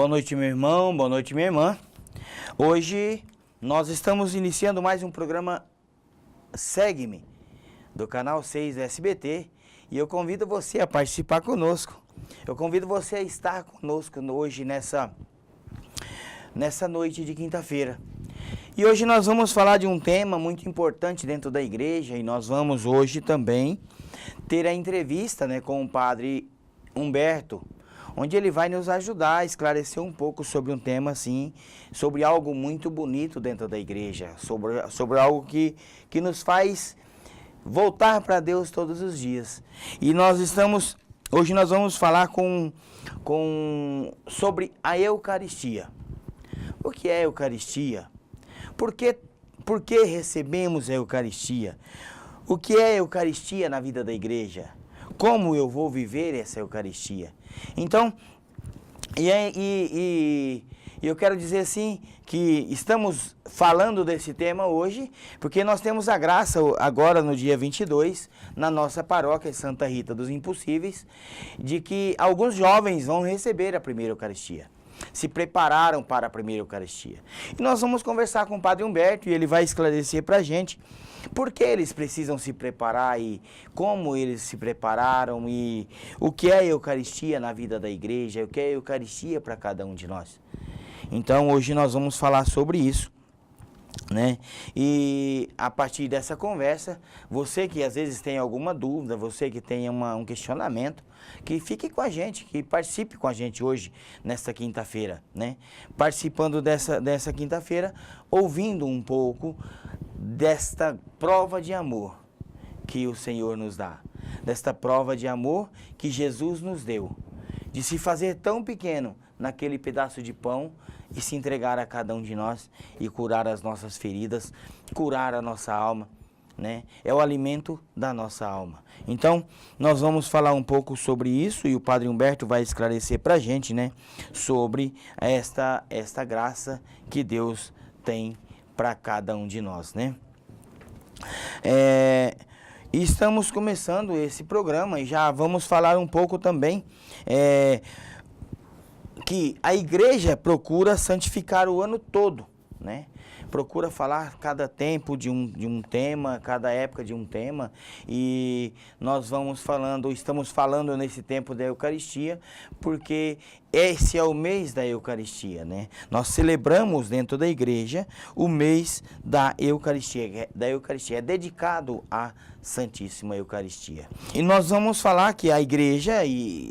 Boa noite, meu irmão, boa noite, minha irmã. Hoje nós estamos iniciando mais um programa Segue-me, do canal 6 do SBT, e eu convido você a participar conosco. Eu convido você a estar conosco hoje nessa noite de quinta-feira. E hoje nós vamos falar de um tema muito importante dentro da igreja, e nós vamos hoje também ter a entrevista, com o padre Humberto, onde ele vai nos ajudar a esclarecer um pouco sobre um tema assim, sobre algo muito bonito dentro da igreja, sobre algo que nos faz voltar para Deus todos os dias. E hoje nós vamos falar sobre a Eucaristia. O que é a Eucaristia? Por que recebemos a Eucaristia? O que é a Eucaristia na vida da igreja? Como eu vou viver essa Eucaristia? Então, eu quero dizer assim, que estamos falando desse tema hoje, porque nós temos a graça agora no dia 22, na nossa paróquia Santa Rita dos Impossíveis, de que alguns jovens vão receber a primeira Eucaristia. Se prepararam para a primeira Eucaristia. E nós vamos conversar com o Padre Humberto e ele vai esclarecer para a gente por que eles precisam se preparar e como eles se prepararam e o que é a Eucaristia na vida da igreja, o que é a Eucaristia para cada um de nós. Então hoje nós vamos falar sobre isso. E a partir dessa conversa, você que às vezes tem alguma dúvida, você que tem um questionamento, que fique com a gente, que participe com a gente hoje, nesta quinta-feira, participando dessa quinta-feira, ouvindo um pouco desta prova de amor que o Senhor nos dá, desta prova de amor que Jesus nos deu, de se fazer tão pequeno naquele pedaço de pão e se entregar a cada um de nós e curar as nossas feridas, curar a nossa alma, É o alimento da nossa alma. Então, nós vamos falar um pouco sobre isso e o Padre Humberto vai esclarecer para a gente, sobre esta graça que Deus tem para cada um de nós, E estamos começando esse programa e já vamos falar um pouco também que a igreja procura santificar o ano todo, Procura falar cada tempo de um tema, cada época de um tema, e nós estamos falando nesse tempo da Eucaristia, porque esse é o mês da Eucaristia, Nós celebramos dentro da igreja o mês da Eucaristia, é dedicado à Santíssima Eucaristia. E nós vamos falar que a igreja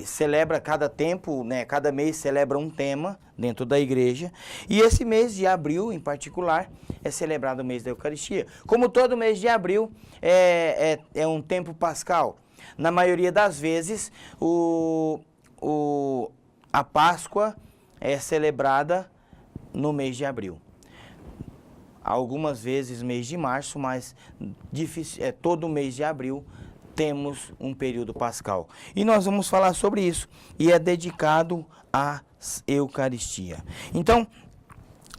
celebra cada tempo, cada mês celebra um tema dentro da igreja, e esse mês de abril, em particular, é celebrado o mês da Eucaristia. Como todo mês de abril é um tempo pascal, na maioria das vezes a Páscoa é celebrada no mês de abril. Algumas vezes mês de março, mas todo mês de abril temos um período pascal. E nós vamos falar sobre isso. E é dedicado à Eucaristia. Então,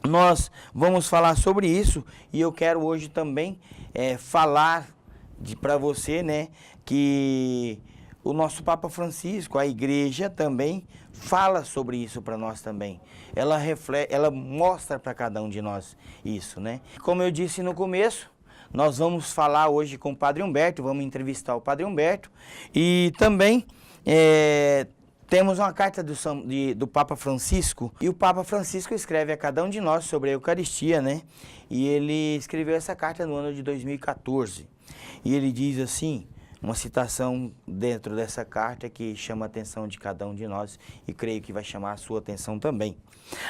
nós vamos falar sobre isso. E eu quero hoje também falar para você, que o nosso Papa Francisco, a igreja também fala sobre isso para nós também. Ela mostra para cada um de nós isso, Como eu disse no começo, nós vamos falar hoje com o Padre Humberto, vamos entrevistar o Padre Humberto e também temos uma carta do Papa Francisco, e o Papa Francisco escreve a cada um de nós sobre a Eucaristia, E ele escreveu essa carta no ano de 2014. E ele diz assim, uma citação dentro dessa carta que chama a atenção de cada um de nós e creio que vai chamar a sua atenção também.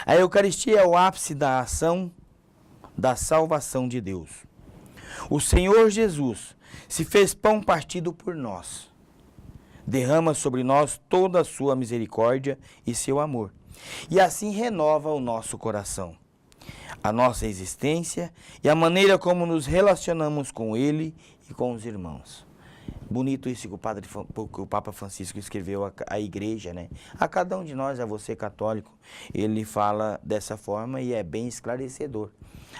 A Eucaristia é o ápice da ação da salvação de Deus. O Senhor Jesus se fez pão partido por nós. Derrama sobre nós toda a sua misericórdia e seu amor. E assim renova o nosso coração, a nossa existência e a maneira como nos relacionamos com Ele e com os irmãos. Bonito isso que que o Papa Francisco escreveu à igreja, né? A cada um de nós, a você católico, ele fala dessa forma e é bem esclarecedor.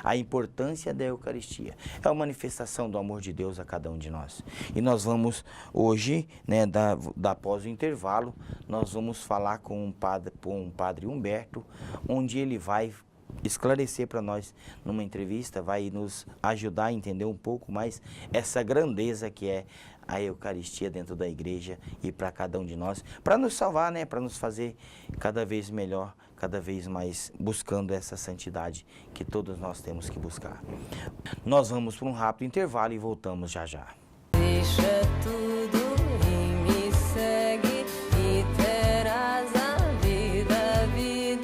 A importância da Eucaristia é a manifestação do amor de Deus a cada um de nós. E nós vamos hoje, né, após o intervalo, nós vamos falar com o padre Humberto, onde ele vai esclarecer para nós numa entrevista, vai nos ajudar a entender um pouco mais essa grandeza que é a Eucaristia dentro da igreja e para cada um de nós, para nos salvar, né, para nos fazer cada vez melhor, cada vez mais buscando essa santidade que todos nós temos que buscar. Nós vamos para um rápido intervalo e voltamos já já. Deixa tudo e me segue e terás a vida em mim.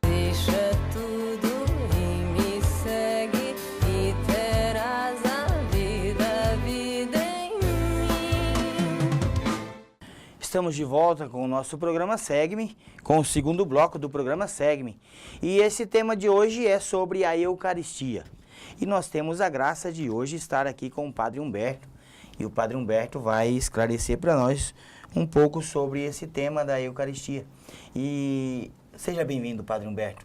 Deixa tudo e me segue e terás a vida em mim. Estamos de volta com o nosso programa Segue-me, com o segundo bloco do programa Segue-me. E esse tema de hoje é sobre a Eucaristia. E nós temos a graça de hoje estar aqui com o Padre Humberto. E o Padre Humberto vai esclarecer para nós um pouco sobre esse tema da Eucaristia. E seja bem-vindo, Padre Humberto.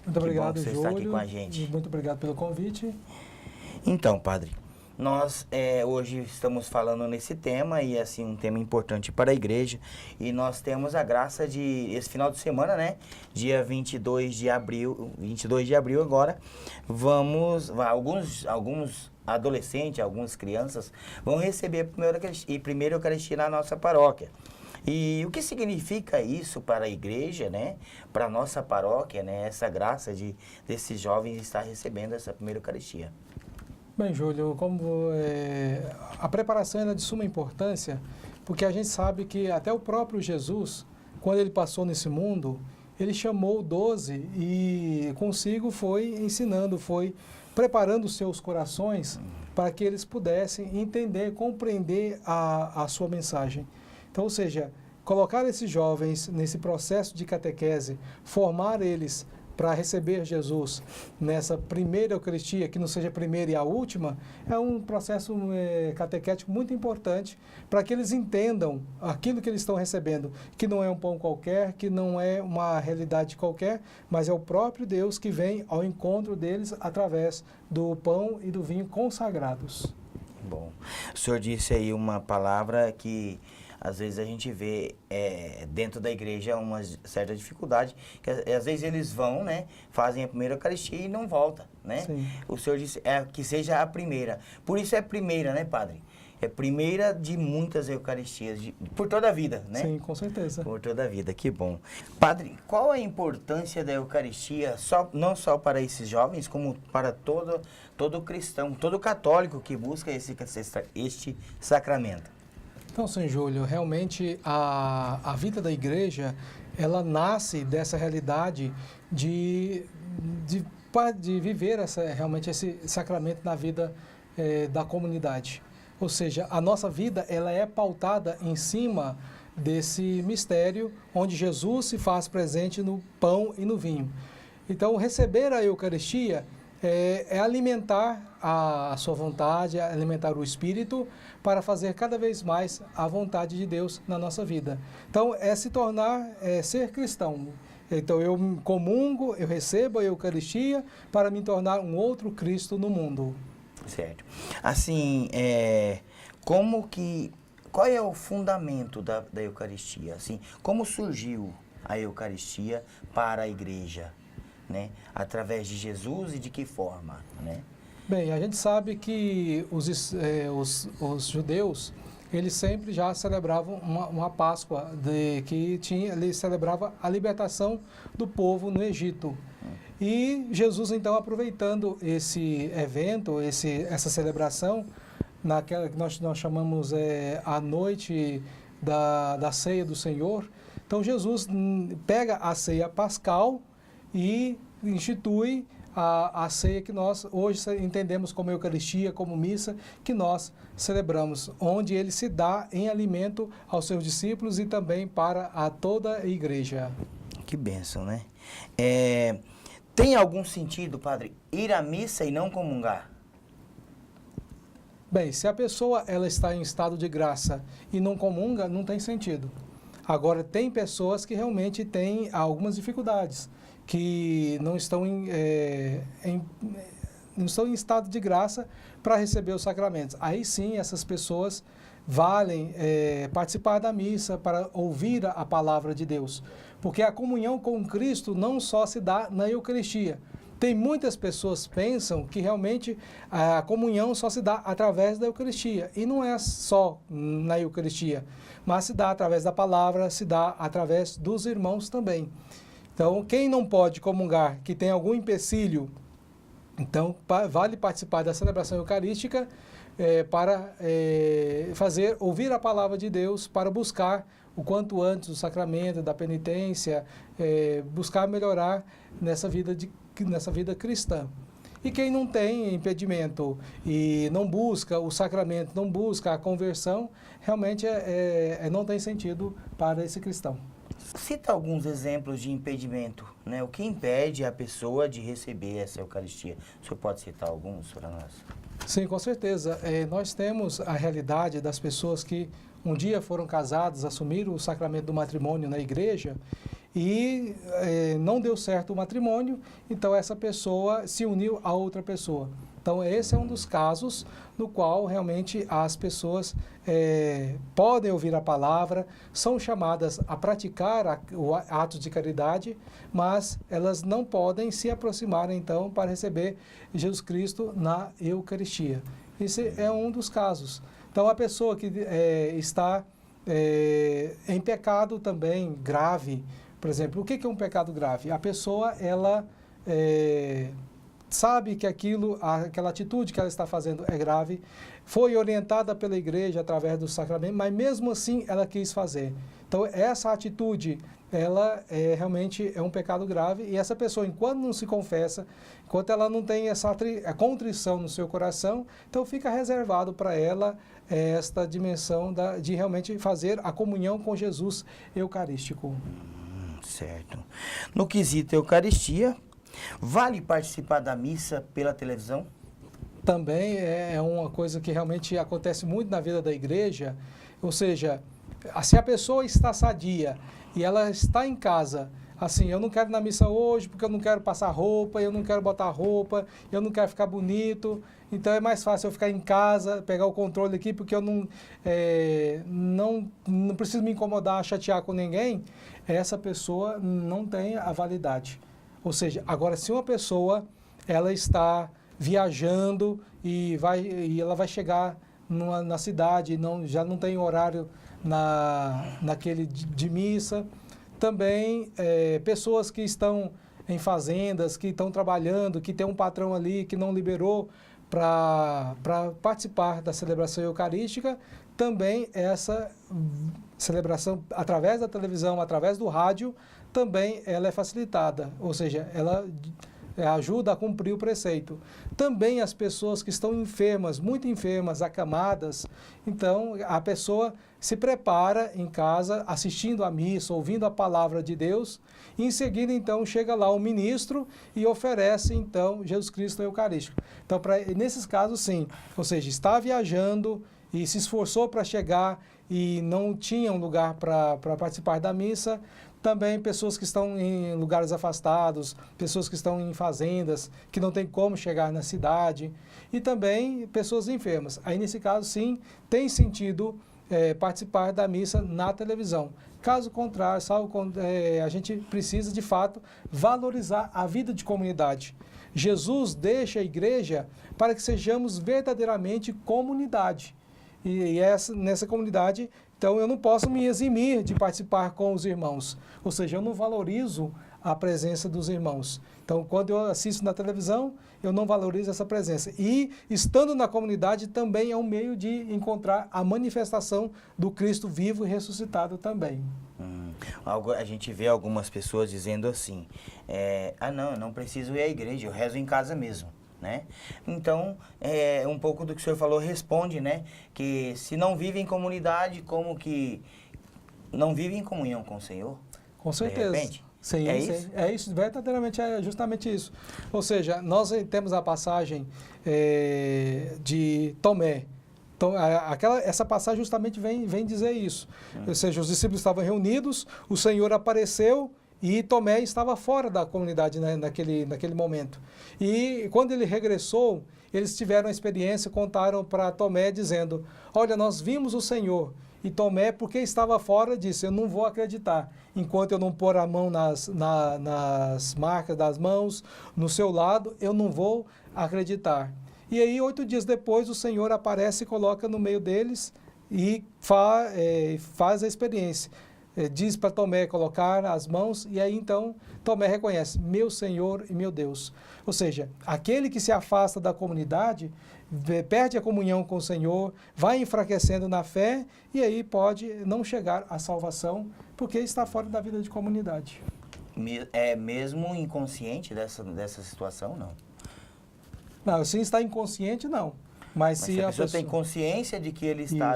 Muito obrigado, que bom que você Júlio. está aqui com a gente. Muito obrigado pelo convite. Então, Padre, nós hoje estamos falando nesse tema e assim um tema importante para a igreja e nós temos a graça de esse final de semana, né, dia 22 de abril agora, alguns adolescentes, algumas crianças vão receber a primeira Eucaristia na nossa paróquia. E o que significa isso para a igreja, né, para a nossa paróquia, né, essa graça desses jovens estar recebendo essa primeira Eucaristia? Bem, Júlio, a preparação é de suma importância, porque a gente sabe que até o próprio Jesus, quando ele passou nesse mundo, ele chamou 12 e consigo foi ensinando, foi preparando os seus corações para que eles pudessem entender, compreender a sua mensagem. Então, ou seja, colocar esses jovens nesse processo de catequese, formar eles para receber Jesus nessa primeira Eucaristia, que não seja a primeira e a última, é um processo catequético muito importante para que eles entendam aquilo que eles estão recebendo, que não é um pão qualquer, que não é uma realidade qualquer, mas é o próprio Deus que vem ao encontro deles através do pão e do vinho consagrados. Bom, o senhor disse aí uma palavra que às vezes a gente vê dentro da igreja uma certa dificuldade, que às vezes eles vão, né, fazem a primeira Eucaristia e não voltam, né? Sim. O senhor disse que seja a primeira. Por isso é primeira, né, Padre? É primeira de muitas Eucaristias, por toda a vida, né? Sim, com certeza. Por toda a vida, que bom. Padre, qual a importância da Eucaristia, não só para esses jovens, como para todo cristão, todo católico que busca este sacramento? Então, São Júlio, realmente a vida da igreja, ela nasce dessa realidade de viver realmente esse sacramento na vida da comunidade. Ou seja, a nossa vida ela é pautada em cima desse mistério onde Jesus se faz presente no pão e no vinho. Então, receber a Eucaristia é alimentar a sua vontade, alimentar o Espírito para fazer cada vez mais a vontade de Deus na nossa vida. Então, se tornar, ser cristão. Então, eu comungo, eu recebo a Eucaristia para me tornar um outro Cristo no mundo. Certo. Assim, qual é o fundamento da Eucaristia? Assim, como surgiu a Eucaristia para a igreja, né? Através de Jesus e de que forma, né? Bem, a gente sabe que os judeus, eles sempre já celebravam uma Páscoa, eles celebravam a libertação do povo no Egito. E Jesus, então, aproveitando esse evento, essa celebração, naquela que nós chamamos a noite da ceia do Senhor, então Jesus pega a ceia pascal e institui a ceia que nós hoje entendemos como Eucaristia, como missa, que nós celebramos, onde ele se dá em alimento aos seus discípulos e também para toda a igreja. Que bênção, né? Tem algum sentido, Padre, ir à missa e não comungar? Bem, se a pessoa ela está em estado de graça e não comunga, não tem sentido. Agora, tem pessoas que realmente têm algumas dificuldades, que não estão não estão em estado de graça para receber os sacramentos. Aí sim, essas pessoas valem participar da missa para ouvir a palavra de Deus. Porque a comunhão com Cristo não só se dá na Eucaristia. Tem muitas pessoas que pensam que realmente a comunhão só se dá através da Eucaristia. E não é só na Eucaristia, mas se dá através da palavra, se dá através dos irmãos também. Então, quem não pode comungar, que tem algum empecilho, então vale participar da celebração eucarística para ouvir a palavra de Deus, para buscar o quanto antes o sacramento da penitência, buscar melhorar nessa vida cristã. E quem não tem impedimento e não busca o sacramento, não busca a conversão, realmente não tem sentido para esse cristão. Cita alguns exemplos de impedimento, né? O que impede a pessoa de receber essa Eucaristia? O senhor pode citar alguns para nós? Sim, com certeza. Nós temos a realidade das pessoas que um dia foram casadas, assumiram o sacramento do matrimônio na igreja e não deu certo o matrimônio, então essa pessoa se uniu a outra pessoa. Então esse é um dos casos no qual realmente as pessoas podem ouvir a palavra, são chamadas a praticar atos de caridade, mas elas não podem se aproximar então para receber Jesus Cristo na Eucaristia. Esse é um dos casos. Então a pessoa que está em pecado também grave, por exemplo, o que é um pecado grave? A pessoa, ela sabe que aquela atitude que ela está fazendo é grave, foi orientada pela igreja através do sacramento, mas mesmo assim ela quis fazer. Então essa atitude, ela realmente é um pecado grave e essa pessoa, enquanto não se confessa, enquanto ela não tem essa contrição no seu coração, então fica reservado para ela esta dimensão de realmente fazer a comunhão com Jesus eucarístico. Certo. No quesito Eucaristia, vale participar da missa pela televisão? Também é uma coisa que realmente acontece muito na vida da igreja, ou seja, se a pessoa está sadia e ela está em casa, assim, eu não quero ir na missa hoje porque eu não quero passar roupa, eu não quero botar roupa, eu não quero ficar bonito, então é mais fácil eu ficar em casa, pegar o controle aqui porque eu não preciso me incomodar, chatear com ninguém, essa pessoa não tem a validade. Ou seja, agora se uma pessoa ela está viajando e ela vai chegar na cidade, já não tem horário naquele de missa, também pessoas que estão em fazendas, que estão trabalhando, que tem um patrão ali que não liberou para participar da celebração eucarística, também essa celebração através da televisão, através do rádio, também ela é facilitada, ou seja, ela ajuda a cumprir o preceito. Também as pessoas que estão enfermas, muito enfermas, acamadas, então a pessoa se prepara em casa, assistindo à missa, ouvindo a palavra de Deus, e em seguida então chega lá o ministro e oferece então Jesus Cristo Eucarístico. Então nesses casos sim, ou seja, está viajando e se esforçou para chegar e não tinha um lugar para participar da missa. Também pessoas que estão em lugares afastados, pessoas que estão em fazendas, que não tem como chegar na cidade, e também pessoas enfermas. Aí, nesse caso, sim, tem sentido participar da missa na televisão. Caso contrário, a gente precisa, de fato, valorizar a vida de comunidade. Jesus deixa a igreja para que sejamos verdadeiramente comunidade. E nessa comunidade, então eu não posso me eximir de participar com os irmãos. Ou seja, eu não valorizo a presença dos irmãos. Então, quando eu assisto na televisão, eu não valorizo essa presença. E, estando na comunidade, também é um meio de encontrar a manifestação do Cristo vivo e ressuscitado também. A gente vê algumas pessoas dizendo assim, não, eu não preciso ir à igreja, eu rezo em casa mesmo. Né? Então, um pouco do que o senhor falou responde, né? Que se não vive em comunidade, como que não vive em comunhão com o Senhor? Com certeza. De repente? Sim, isso? É isso, verdadeiramente é justamente isso. Ou seja, nós temos a passagem de Tomé, Então, essa passagem justamente vem dizer isso. Ou seja, os discípulos estavam reunidos, o Senhor apareceu e Tomé estava fora da comunidade, né, naquele momento. E quando ele regressou, eles tiveram a experiência, contaram para Tomé dizendo, olha, nós vimos o Senhor. E Tomé, porque estava fora, disse, eu não vou acreditar, enquanto eu não pôr a mão nas marcas das mãos, no seu lado, eu não vou acreditar. E aí, 8 dias depois, o Senhor aparece e coloca no meio deles e faz a experiência. Diz para Tomé colocar as mãos e aí então Tomé reconhece, meu Senhor e meu Deus. Ou seja, aquele que se afasta da comunidade, perde a comunhão com o Senhor, vai enfraquecendo na fé e aí pode não chegar à salvação porque está fora da vida de comunidade. É mesmo inconsciente dessa situação, não? Não, se está inconsciente, não. Mas se a pessoa tem consciência de que ele está...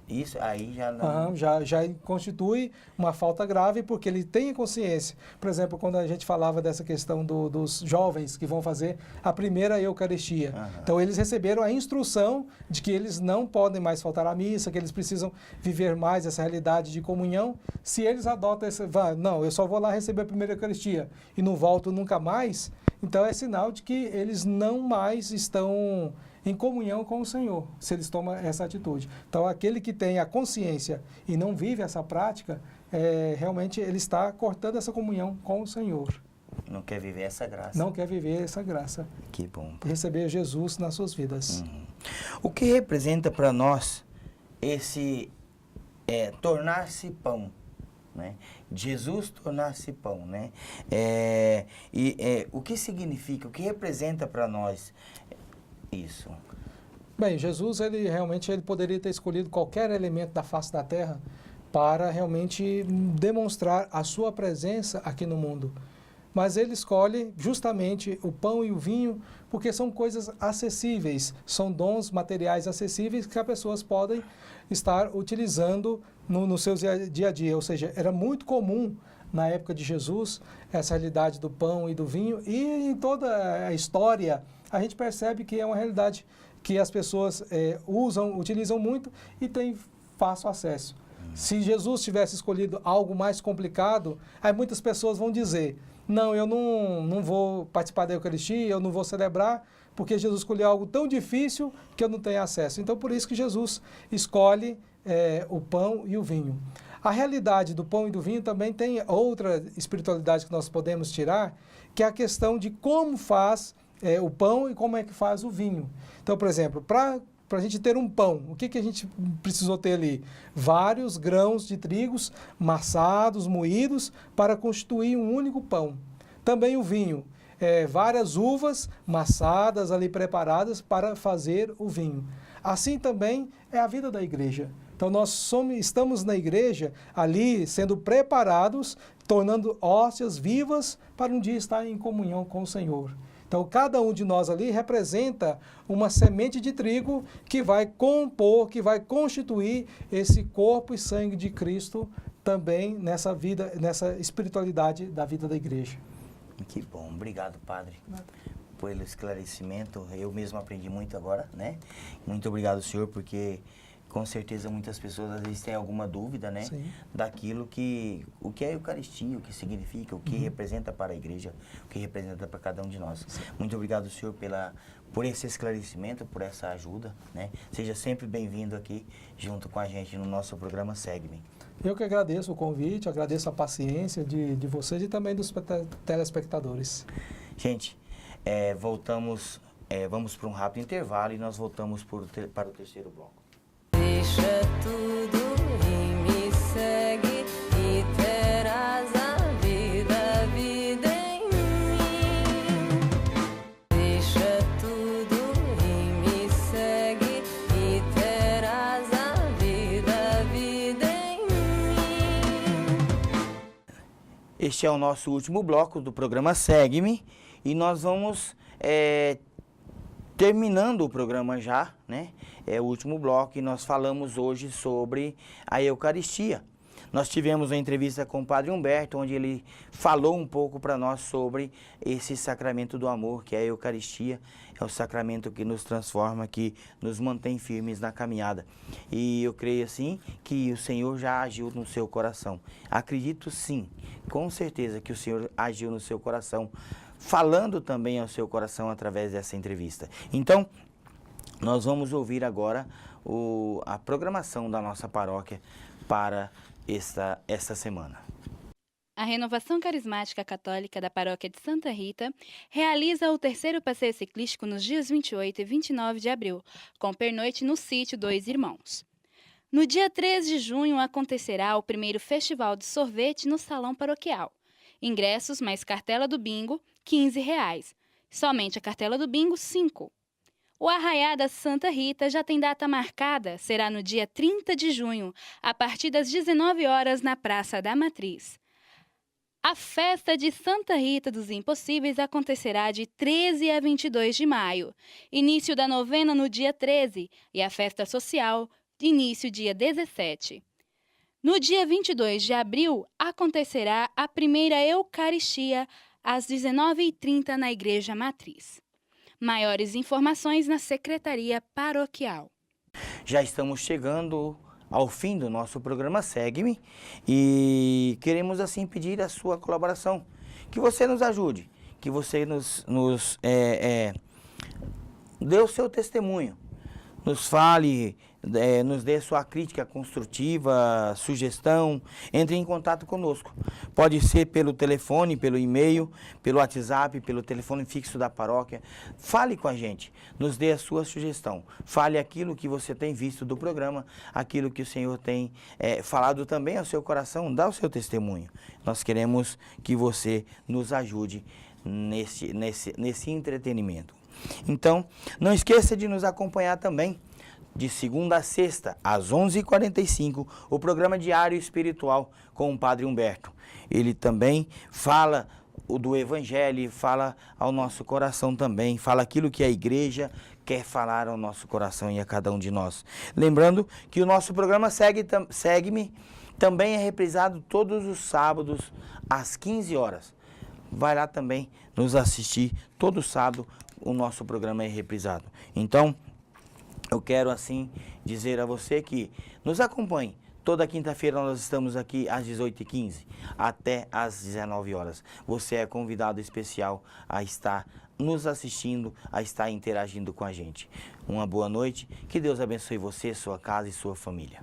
Isso aí já não... Já constitui uma falta grave porque ele tem consciência. Por exemplo, quando a gente falava dessa questão dos jovens que vão fazer a primeira Eucaristia. Então, eles receberam a instrução de que eles não podem mais faltar à missa, que eles precisam viver mais essa realidade de comunhão. Se eles adotam não, eu só vou lá receber a primeira Eucaristia e não volto nunca mais, então é sinal de que eles não mais estão em comunhão com o Senhor, se eles tomam essa atitude. Então, aquele que tem a consciência e não vive essa prática, realmente ele está cortando essa comunhão com o Senhor. Não quer viver essa graça. Não quer viver essa graça. Que bom. Receber Jesus nas suas vidas. O que representa para nós esse tornar-se pão? Né? Jesus tornar-se pão, né? O que significa, o que representa para nós isso? Bem, Jesus, ele poderia ter escolhido qualquer elemento da face da terra para realmente demonstrar a sua presença aqui no mundo. Mas ele escolhe justamente o pão e o vinho porque são coisas acessíveis, são dons materiais acessíveis que as pessoas podem estar utilizando no seu dia a dia. Ou seja, era muito comum na época de Jesus essa realidade do pão e do vinho e em toda a história a gente percebe que é uma realidade que as pessoas utilizam muito e têm fácil acesso. Se Jesus tivesse escolhido algo mais complicado, aí muitas pessoas vão dizer, não, eu não vou participar da Eucaristia, eu não vou celebrar, porque Jesus escolheu algo tão difícil que eu não tenho acesso. Então, por isso que Jesus escolhe o pão e o vinho. A realidade do pão e do vinho também tem outra espiritualidade que nós podemos tirar, que é a questão de como faz o pão e como é que faz o vinho. Então, por exemplo, para a gente ter um pão, o que a gente precisou ter ali? Vários grãos de trigos massados, moídos, para constituir um único pão. Também o vinho, várias uvas massadas ali, preparadas para fazer o vinho. Assim também é a vida da igreja. Então, nós estamos na igreja ali sendo preparados, tornando hóstias vivas para um dia estar em comunhão com o Senhor. Então, cada um de nós ali representa uma semente de trigo que vai compor, que vai constituir esse corpo e sangue de Cristo também nessa vida, nessa espiritualidade da vida da igreja. Que bom. Obrigado, Padre, pelo esclarecimento. Eu mesmo aprendi muito agora, né? Muito obrigado, senhor, porque com certeza muitas pessoas às vezes têm alguma dúvida, né? Sim. Daquilo o que é a Eucaristia, o que significa, o que representa para a igreja, o que representa para cada um de nós. Sim. Muito obrigado, senhor, por esse esclarecimento, por essa ajuda, né? Seja sempre bem-vindo aqui junto com a gente no nosso programa Segue-me. Eu que agradeço o convite, agradeço a paciência de vocês e também dos telespectadores. Gente, vamos para um rápido intervalo e nós voltamos para o terceiro bloco. Deixa tudo e me segue e terás a vida em mim. Deixa tudo e me segue e terás a vida em mim. Este é o nosso último bloco do programa Segue-me e nós vamos terminando o programa já, né? É o último bloco e nós falamos hoje sobre a Eucaristia. nós tivemos uma entrevista com o Padre Humberto, onde ele falou um pouco para nós sobre esse sacramento do amor, que é a Eucaristia, é o sacramento que nos transforma, que nos mantém firmes na caminhada. E eu creio assim que o Senhor já agiu no seu coração. Acredito sim, com certeza que o Senhor agiu no seu coração, falando também ao seu coração através dessa entrevista. Então, nós vamos ouvir agora a programação da nossa paróquia para esta semana. A Renovação Carismática Católica da Paróquia de Santa Rita realiza o terceiro passeio ciclístico nos dias 28 e 29 de abril, com pernoite no sítio Dois Irmãos. No dia 3 de junho acontecerá o primeiro Festival de Sorvete no Salão Paroquial. Ingressos mais cartela do bingo, R$ 15. Somente a cartela do bingo, R$ 5. O Arraiá da Santa Rita já tem data marcada, será no dia 30 de junho, a partir das 19 horas na Praça da Matriz. A festa de Santa Rita dos Impossíveis acontecerá de 13 a 22 de maio, início da novena no dia 13 e a festa social, início dia 17. No dia 22 de abril, acontecerá a primeira Eucaristia às 19h30 na Igreja Matriz. Maiores informações na Secretaria Paroquial. Já estamos chegando ao fim do nosso programa Segue-me e queremos assim pedir a sua colaboração, que você nos ajude, que você dê o seu testemunho, nos fale, nos dê sua crítica construtiva, sugestão, entre em contato conosco. Pode ser pelo telefone, pelo e-mail, pelo WhatsApp, pelo telefone fixo da paróquia. Fale com a gente, nos dê a sua sugestão. Fale aquilo que você tem visto do programa, aquilo que o Senhor tem falado também ao seu coração, dá o seu testemunho. Nós queremos que você nos ajude nesse entretenimento. Então, não esqueça de nos acompanhar também, de segunda a sexta, às 11h45, o programa Diário Espiritual com o Padre Humberto. Ele também fala do Evangelho, fala ao nosso coração também, fala aquilo que a igreja quer falar ao nosso coração e a cada um de nós. Lembrando que o nosso programa Segue-me também é reprisado todos os sábados, às 15 horas. Vai lá também nos assistir, todo sábado o nosso programa é reprisado. Então, eu quero assim dizer a você que nos acompanhe. Toda quinta-feira nós estamos aqui às 18h15 até às 19 horas. Você é convidado especial a estar nos assistindo, a estar interagindo com a gente. Uma boa noite, que Deus abençoe você, sua casa e sua família.